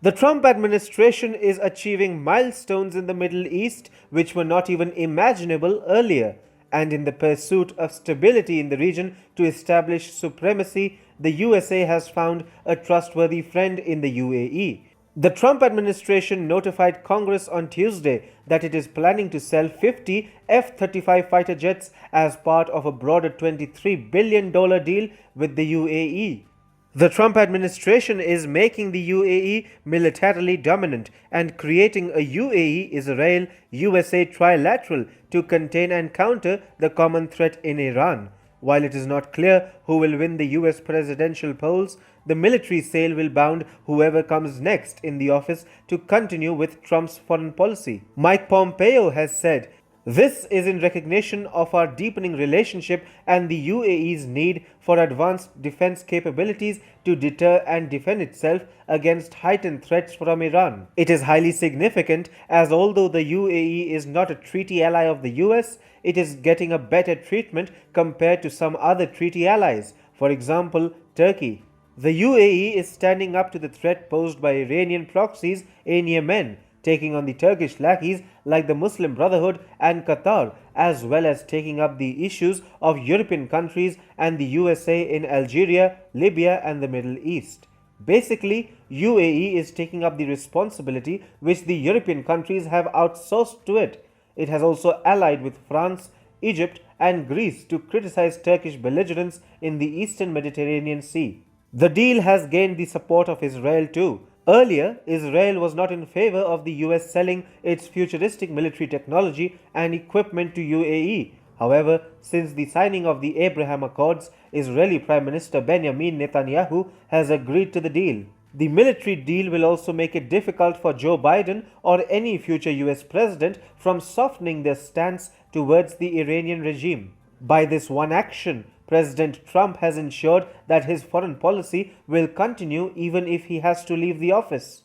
The Trump administration is achieving milestones in the Middle East which were not even imaginable earlier. And in the pursuit of stability in the region to establish supremacy, the USA has found a trustworthy friend in the UAE. The Trump administration notified Congress on Tuesday that it is planning to sell 50 F 35 fighter jets as part of a broader $23 billion deal with the UAE. The Trump administration is making the UAE militarily dominant and creating a UAE Israel USA trilateral to contain and counter the common threat in Iran. While it is not clear who will win the US presidential polls, the military sale will bound whoever comes next in the office to continue with Trump's foreign policy. Mike Pompeo has said, "This is in recognition of our deepening relationship and the UAE's need for advanced defense capabilities to deter and defend itself against heightened threats from Iran. It is highly significant as although the UAE is not a treaty ally of the US, it is getting a better treatment compared to some other treaty allies, for example, Turkey. The UAE is standing up to the threat posed by Iranian proxies in Yemen, taking on the Turkish lackeys like the Muslim Brotherhood and Qatar, as well as taking up the issues of European countries and the USA in Algeria, Libya, and the Middle East. Basically, UAE is taking up the responsibility which the European countries have outsourced to it. It has also allied with France, Egypt, and Greece to criticize Turkish belligerence in the eastern Mediterranean Sea. The deal has gained the support of Israel too. Earlier, Israel was not in favor of the US selling its futuristic military technology and equipment to UAE. However, since the signing of the Abraham Accords, Israeli Prime Minister Benjamin Netanyahu has agreed to the deal. The military deal will also make it difficult for Joe Biden or any future US president from softening their stance towards the Iranian regime. By this one action, President Trump has ensured that his foreign policy will continue even if he has to leave the office.